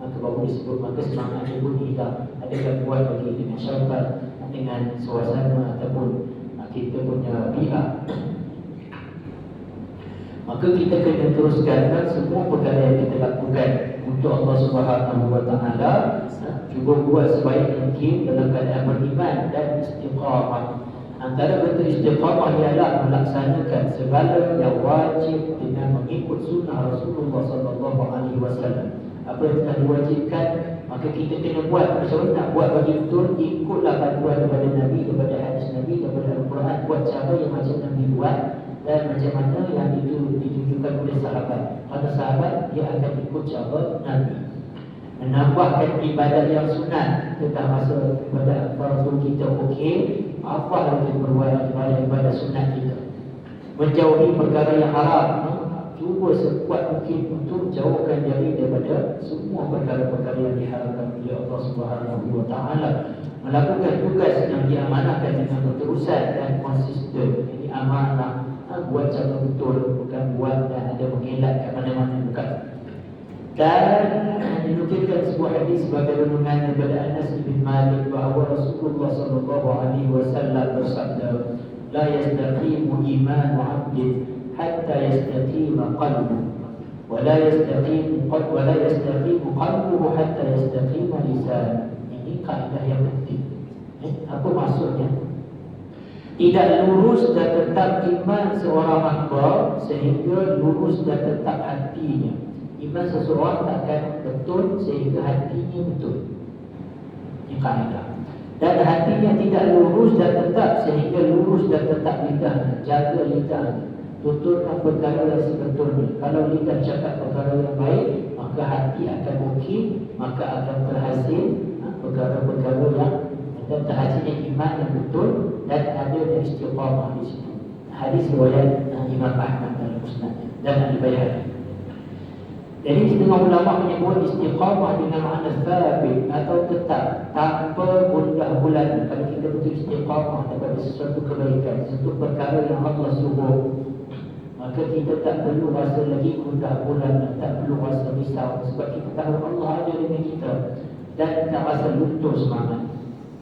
Maka baru disebut, maka semangatnya pun hilang. Ada gangguan lagi dengan syaitan, dengan suasana ataupun kita punya pihak. Maka kita kena teruskan semua perkara yang kita lakukan untuk Allah Subhanahu Wa Taala, cuba buat sebaik mungkin dalam keadaan beriman dan istiqamah. Antara bentuk istiqamah ialah melaksanakan segala yang wajib dengan mengikut sunnah Rasulullah sallallahu alaihi wasallam. Apa yang telah diwajibkan, maka kita kena buat. Macam mana nak buat bagi betul? Ikutlah panduan daripada Nabi, daripada hadis Nabi, daripada Al-Quran. Buat cara yang macam Nabi buat dan macam mana yang itu ditunjukkan oleh sahabat. Pada sahabat, dia akan ikut cara Nabi. Menambahkan ibadat yang sunat. Kita tak masa ibadat fardu kita okey, apa lagi berbuat ibadat sunat kita. Menjauhi perkara yang haram. Cuba sekuat mungkin untuk jauhkan diri daripada semua perkara-perkara yang diharamkan oleh Allah Subhanahu Wa Taala. Melakukan tugas yang diamanahkan dengan berterusan dan konsisten. Ini amanah. Buat cara betul, bukan buat dan ada mengelak ke mana-mana, bukan. Dan dinukilkan sebuah hadis sebagai renungan daripada Anas bin Malik bahawa Rasulullah sallallahu alaihi wasallam bersabda, "La yastaqimu imanu 'abdin hatta yastaqima qalbuhu, wa la yastaqimu qalbuhu hatta yastaqima lisanuhu." Ini kaidah yang penting. Apa maksudnya? Tidak lurus dan tetap iman seorang hamba sehingga lurus dan tetap hatinya. Iman seseorang takkan betul sehingga hatinya betul. Ini kaedah. Dan hatinya tidak lurus dan tetap sehingga lurus dan tetap lidahnya. Jaga lidahnya, tuturkan perkara yang sebetulnya. Kalau lidah cakap perkara yang baik, maka hati akan mungkin, maka akan berhasil perkara-perkara yang dan terhasilnya iman yang betul dan ada istiqamah di situ. Hadis riwayat Imam Ahmad dalam Musnad dan Al-Baihaqi. Jadi setengah ulama menyebut istiqamah dengan makna sabit atau tetap tanpa gundah gulana. Kalau kita betul istiqamah daripada sesuatu kebaikan, sesuatu perkara yang Allah suruh, maka kita tak perlu rasa lagi gundah gulana, tak perlu rasa risau, sebab kita tahu Allah ada dengan kita dan tak rasa luntur semangat.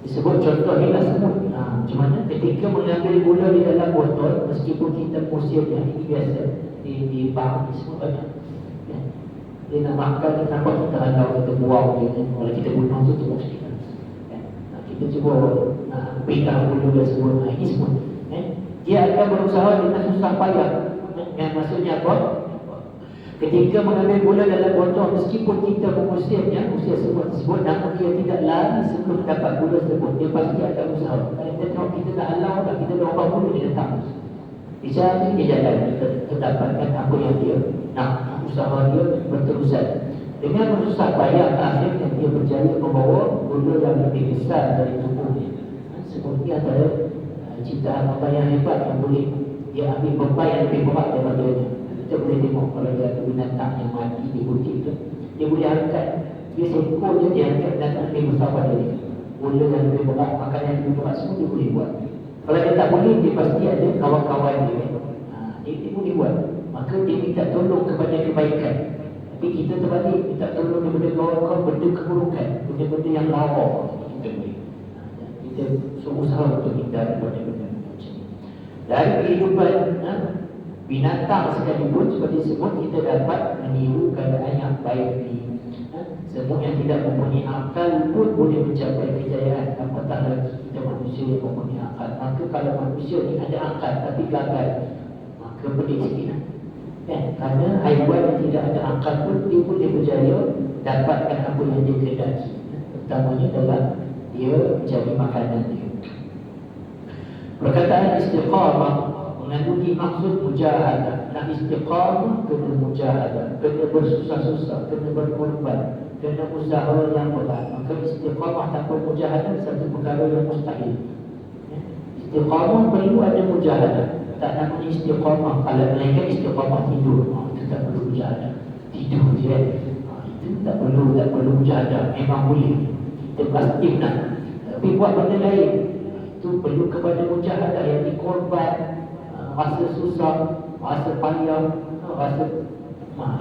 Disebut contoh ialah semut. Macam mana ketika mengambil gula di dalam botol, meskipun kita musimnya ini biasa di bank ni semua banyak. Dia nak makan, kenapa kita halau, kita buang dia. Kalau kita bunuh tu terus kita. Kita cuba pindah gula dia semua. Ini semua. Dia akan berusaha dengan susah payah. Yang maksudnya apa? Ketika mengambil gula dalam botol, meskipun kita mengusirnya, usir semua tersebut, namun dia tidak lari sebelum dapat gula tersebut. Dia pasti akan usaha. Kalau kita tengok kita dah halau dah, kita dah ubah gula, dia datang. Bisa dia jalan, kita dapatkan apa yang dia nak. Usaha dia berterusan. Dengan bersusah payah, akhirnya dia berjaya membawa gula yang lebih besar dari tubuhnya. Seperti antara ciptaan Allah yang hebat yang boleh dia ambil beban yang lebih berat daripada dia. Kita boleh tengok kalau dia ada binatang yang mati di butik tu, dia boleh angkat, dia seekor dia angkat binatang lebih besar pada dia. Gula yang lebih berat, makanan yang lebih berat, semua dia boleh buat. Kalau dia tak boleh, dia pasti ada kawan-kawan dia. Dia boleh buat. Maka dia minta tolong kepada kebaikan. Tapi kita terbalik, minta tolong daripada kawan-kawan benda keburukan, benda-benda yang lara. Kita boleh. Kita berusaha untuk hindar benda-benda macam ni. Dari kehidupan binatang sekalipun, seperti disebut, kita dapat meniru keadaan yang baik ni. Semua yang tidak mempunyai akal pun boleh mencapai kejayaan. Apatah lagi kita manusia yang mempunyai akal. Maka kalau manusia ni ada akal tapi gagal, maka pedih sikit. Kerana haiwan yang tidak ada akal pun dia boleh berjaya dapatkan apa yang dia kehendaki. Pertamanya dalam dia mencari makanan dia. Perkataan istiqamah mengandungi maksud mujahadah. Nak istiqamah kena mujahadah, kena bersusah-susah, kena berkorban, kena usaha yang berat. Maka istiqamah tanpa mujahadah satu perkara yang mustahil. Istiqamah perlu ada mujahadah. Tak namanya istiqamah kalau melainkan istiqamah tidur. Itu tak perlu mujahadah. Tidur je. Itu tak perlu mujahadah. Memang boleh. Kita pasti nak. Tapi buat benda lain, itu perlu kepada mujahadah yang dikorban. Rasa susah, rasa payah, rasa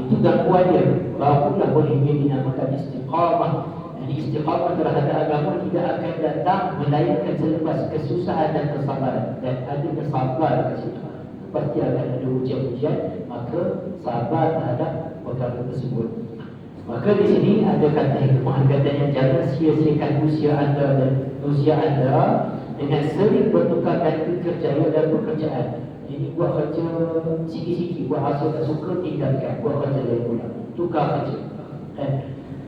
itu gangguan dia. Barulah boleh dia dinamakan istiqamah. Jadi istiqamah terhadap agama tidak akan datang melainkan selepas kesusahan dan kesabaran. Dan ada kesabar di situ. Pasti akan ada ujian-ujian, maka sabar terhadap perkara tersebut. Maka di sini ada kata hikmah, katanya jangan sia-siakan usia anda dan usia anda dengan sering bertukar ganti kerjaya dan pekerjaan. Jadi buat kerja sikit-sikit, buat rasa tak suka, tinggalkan, buat kerja lain pula, tukar kerja.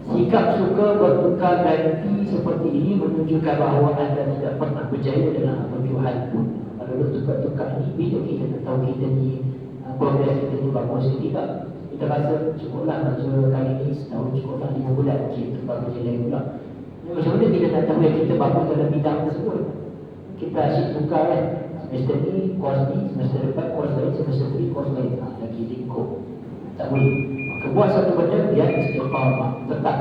Sikap suka bertukar ganti seperti ini menunjukkan bahawa anda tidak pernah berjaya dalam apa-apa hal pun. Kalau tukar-tukar ini, bila kita tak tahu kita ni progres kita ni bagus ke tidak. Kita rasa cukuplah kerja kali ni, setahun cukuplah 5 bulan, kita tukar kerja lain pula. Macam mana kita nak tahu yang kita bagus dalam bidang tersebut? Kita asyik tukar kan. Semester ni, course ni, semester depan, course lain, semester ni, course lain. Lagi lingkup. Tak boleh. Maka buat satu benda, biar istiqamah, tetap.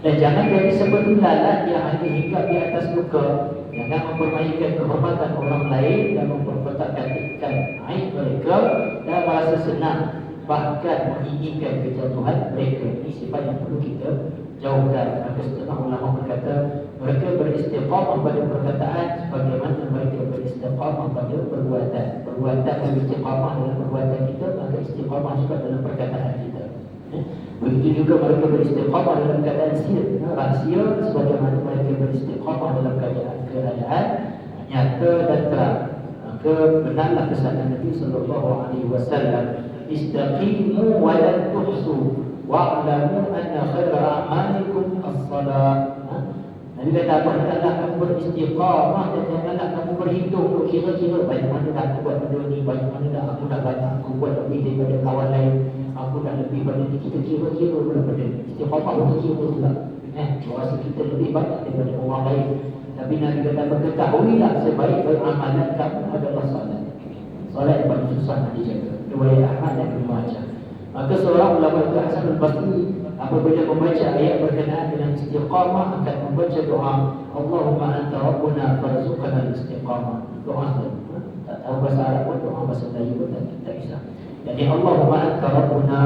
Dan jangan jadi seperti lalat yang hanya hinggap di atas muka. Jangan mempermainkan kehormatan orang lain dan memperpetak-petakkan aib mereka dan merasa senang bahkan menginginkan kejatuhan mereka. Ini sifat yang perlu kita jauhkan. Maka setengah ulama berkata mereka beristiqamah pada perkataan sebagaimana mereka beristiqamah pada perbuatan. Perbuatan beristiqamah dalam perbuatan kita, maka istiqamah juga dalam perkataan kita. Begitu juga mereka beristiqamah dalam keadaan sir, rahsia, sebagaimana mereka beristiqamah dalam keadaan nyata dan terang. Maka benarlah pesanan Nabi sallallahu alaihi wasallam, istaqimu wa la tuhsu wa'lamu anna khaira a'malikum as-salat. Nabi kata apa? Hendaklah kamu beristiqamah dan janganlah kamu berhitung, kira-kira banyak mana dah aku buat benda ni, banyak mana dah aku dah banyak aku buat lebih daripada kawan lain, aku dah lebih pada ni. Kita kira-kira pula benda ni. Istiqamah untuk kira pula. Rasa kita lebih banyak daripada orang lain. Tapi Nabi kata ketahuilah sebaik-baik amalan kamu adalah salat. Salat yang paling susah nak dijaga. Riwayat Ahmad dan Ibnu Majah. Maka seorang ulama itu Hasan al-Basri apabila membaca ayat berkenaan dengan istiqamah akan membaca doa Allahumma anta rabbuna farzuqna al-istiqamah. Doa itu tak tahu bahasa Arab pun, doa bahasa Melayu pun tak bisa. Jadi Allahumma anta rabbuna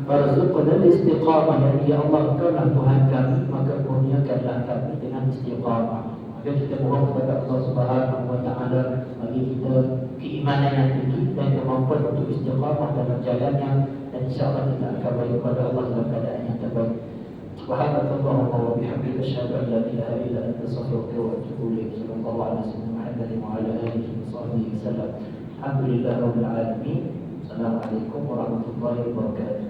farzuqna al-istiqamah. Jadi ya Allah, Engkau lah Tuhan kami, maka kurniakanlah kami dengan istiqamah. Maka kita mohon kepada Allah Subhanahu wa taala bagi kita keimanan yang tinggi dan kemampuan untuk istiqamah dalam jalannya, dan insya-Allah kita akan balik kepada Allah dalam keadaan yang terbaik. Subhanallah wa bihamdihi asyhadu an la ilaha illa anta astaghfiruka wa atubu ilaik. Sallallahu alaihi wasallam wa ala alihi wa sahbihi wasallam. Alhamdulillahirabbil alamin. Assalamualaikum warahmatullahi wabarakatuh.